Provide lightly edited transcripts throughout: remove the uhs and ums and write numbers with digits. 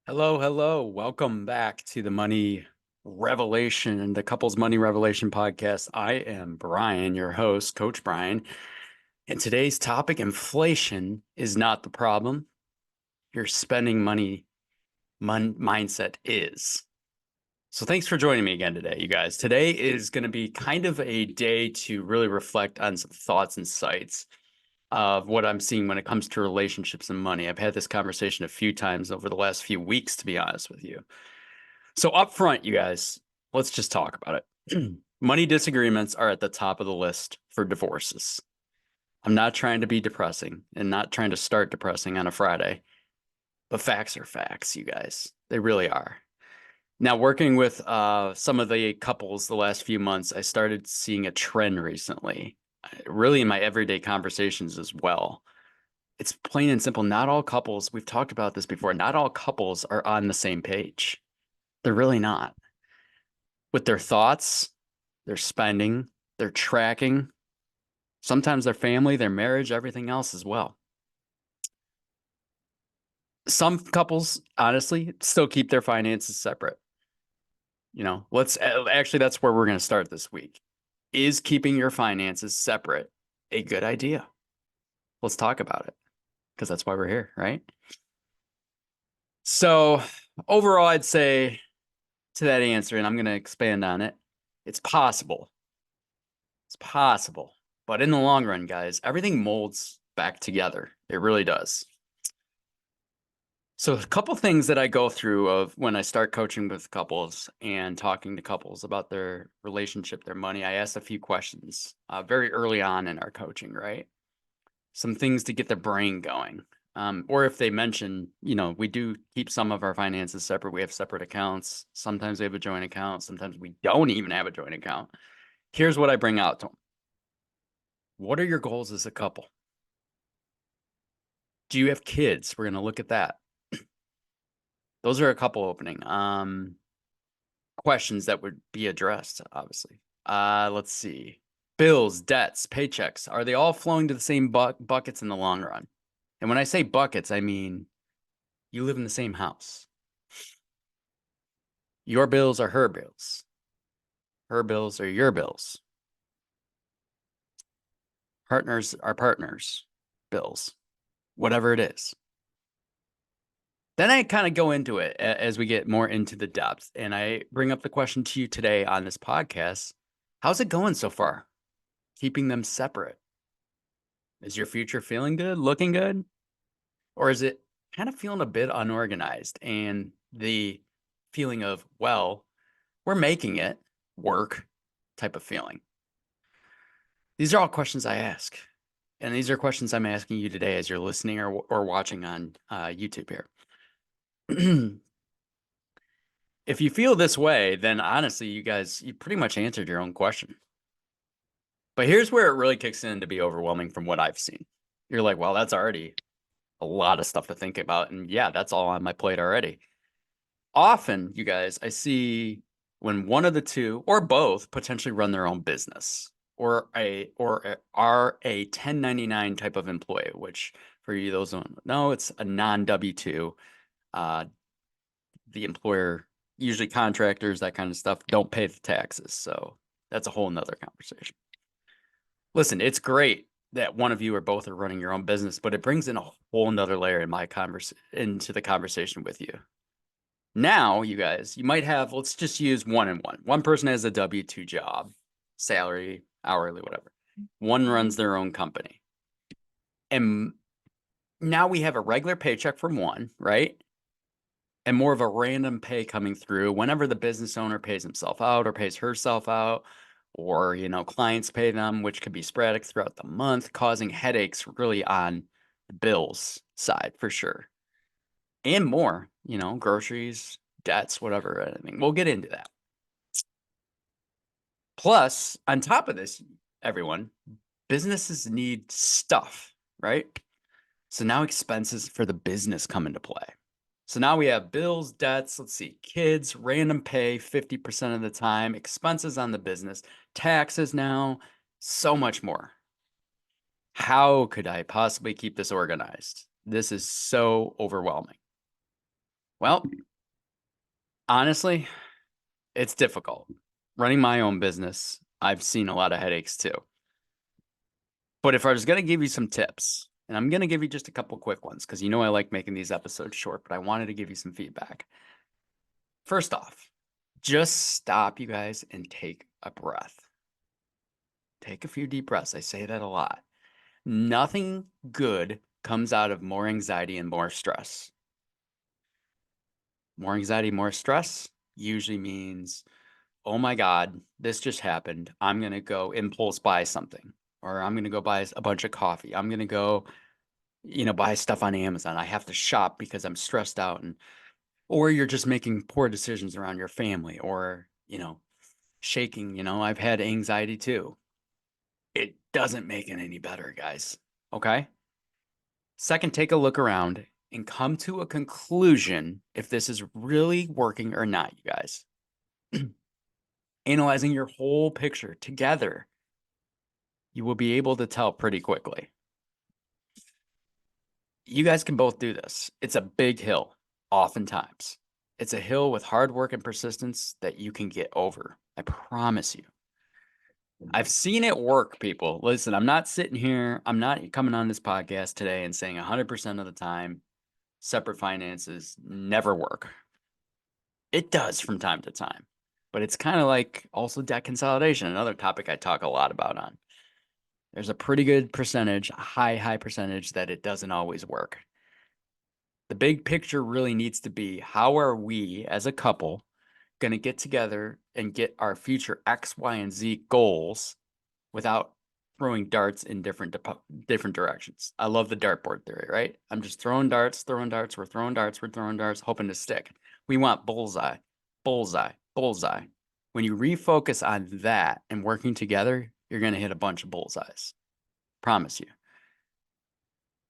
Hello, hello. Welcome back to the Money Revelation, the Couples Money Revelation podcast. I am Brian, your host, Coach Brian. And today's topic, inflation is not the problem. Your spending money mindset is. So thanks for joining me again today, you guys. Today is going to be kind of a day to really reflect on some thoughts and sights of what I'm seeing when it comes to relationships and money. I've had this conversation a few times over the last few weeks, to be honest with you. So up front, you guys, let's just talk about it. Money disagreements are at the top of the list for divorces. I'm not trying to be depressing and not trying to start depressing on a Friday, but facts are facts, you guys. They really are. Now, working with some of the couples the last few months, I started seeing a trend recently, really in my everyday conversations as well. It's plain and simple. Not all couples, we've talked about this before, not all couples are on the same page. They're really not. With their thoughts, their spending, their tracking, sometimes their family, their marriage, everything else as well. Some couples, honestly, still keep their finances separate. Let's actually, that's where we're going to start this week. Is keeping your finances separate a good idea? Let's talk about it because that's why we're here, right? So, overall, I'd say to that answer, and I'm going to expand on it, it's possible. It's possible. But in the long run, guys, everything molds back together. It really does. So a couple things that I go through of when I start coaching with couples and talking to couples about their relationship, their money, I ask a few questions very early on in our coaching, right? Some things to get their brain going. Or if they mention, we do keep some of our finances separate. We have separate accounts. Sometimes we have a joint account. Sometimes we don't even have a joint account. Here's what I bring out to them. What are your goals as a couple? Do you have kids? We're going to look at that. Those are a couple opening questions that would be addressed, obviously. Let's see. Bills, debts, paychecks, are they all flowing to the same buckets in the long run? And when I say buckets, I mean you live in the same house. Your bills are her bills. Her bills are your bills. Partners are partners' bills, whatever it is. Then I kind of go into it as we get more into the depth. And I bring up the question to you today on this podcast. How's it going so far? Keeping them separate. Is your future feeling good, looking good? Or is it kind of feeling a bit unorganized and the feeling of, well, we're making it work type of feeling? These are all questions I ask. And these are questions I'm asking you today as you're listening or watching on YouTube here. If you feel this way, then honestly, you pretty much answered your own question. But here's where it really kicks in to be overwhelming from what I've seen. You're like, well, that's already a lot of stuff to think about. And yeah, that's all on my plate already. Often, you guys, I see when one of the two or both potentially run their own business or are a 1099 type of employee, which for you, those don't know, it's a non W-2. The employer, usually contractors, that kind of stuff, don't pay the taxes. So that's a whole nother conversation. Listen, it's great that one of you or both are running your own business, but it brings in a whole nother layer into the conversation with you. Now, you guys, you might have, let's just use one and one. One person has a W-2 job, salary, hourly, whatever. One runs their own company. And now we have a regular paycheck from one, right? And more of a random pay coming through whenever the business owner pays himself out or pays herself out, or, clients pay them, which could be sporadic throughout the month, causing headaches really on the bills side for sure. And more, groceries, debts, whatever. I mean, we'll get into that. Plus, on top of this, everyone, businesses need stuff, right? So now expenses for the business come into play. So now we have bills, debts, let's see, kids, random pay 50% of the time, expenses on the business, taxes now, so much more. How could I possibly keep this organized? This is so overwhelming. Well, honestly, it's difficult. Running my own business, I've seen a lot of headaches too. But if I was going to give you some tips, and I'm going to give you just a couple quick ones because I like making these episodes short, but I wanted to give you some feedback. First off, just stop, you guys, and take a breath. Take a few deep breaths. I say that a lot. Nothing good comes out of more anxiety and more stress. More anxiety, more stress usually means, oh my God, this just happened. I'm going to go impulse buy something, or I'm going to go buy a bunch of coffee. I'm going to go, buy stuff on Amazon. I have to shop because I'm stressed out. Or you're just making poor decisions around your family, or, shaking. I've had anxiety too. It doesn't make it any better, guys. Okay. Second, take a look around and come to a conclusion if this is really working or not, you guys. Analyzing your whole picture together, you will be able to tell pretty quickly. You guys can both do this. It's a big hill, oftentimes. It's a hill with hard work and persistence that you can get over. I promise you. I've seen it work, people. Listen, I'm not sitting here, I'm not coming on this podcast today and saying 100% of the time separate finances never work. It does from time to time, but it's kind of like also debt consolidation, another topic I talk a lot about on. There's a pretty good percentage, a high percentage that it doesn't always work. The big picture really needs to be, how are we as a couple going to get together and get our future X, Y, and Z goals without throwing darts in different directions? I love the dartboard theory, right? I'm just throwing darts, we're throwing darts, hoping to stick. We want bullseye, bullseye, bullseye. When you refocus on that and working together, you're going to hit a bunch of bullseyes. Promise you.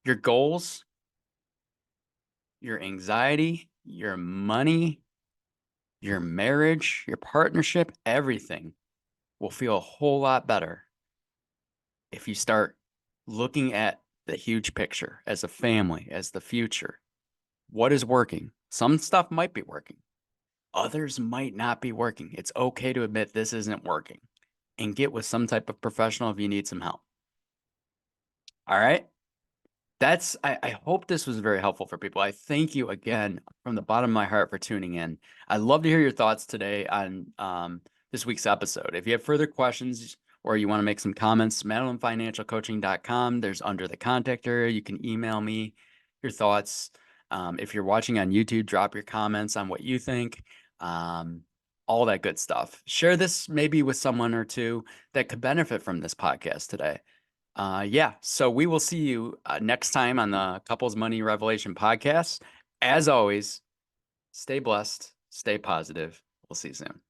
Your goals, your anxiety, your money, your marriage, your partnership, everything will feel a whole lot better if you start looking at the huge picture as a family, as the future. What is working? Some stuff might be working. Others might not be working. It's okay to admit this isn't working and get with some type of professional if you need some help. All right. I hope this was very helpful for people. I thank you again from the bottom of my heart for tuning in. I'd love to hear your thoughts today on this week's episode. If you have further questions or you want to make some comments, MadelineFinancialCoaching.com. There's under the contact area. You can email me your thoughts. If you're watching on YouTube, drop your comments on what you think. All that good stuff. Share this maybe with someone or two that could benefit from this podcast today. So we will see you next time on the Couples Money Revelation podcast. As always, stay blessed, stay positive. We'll see you soon.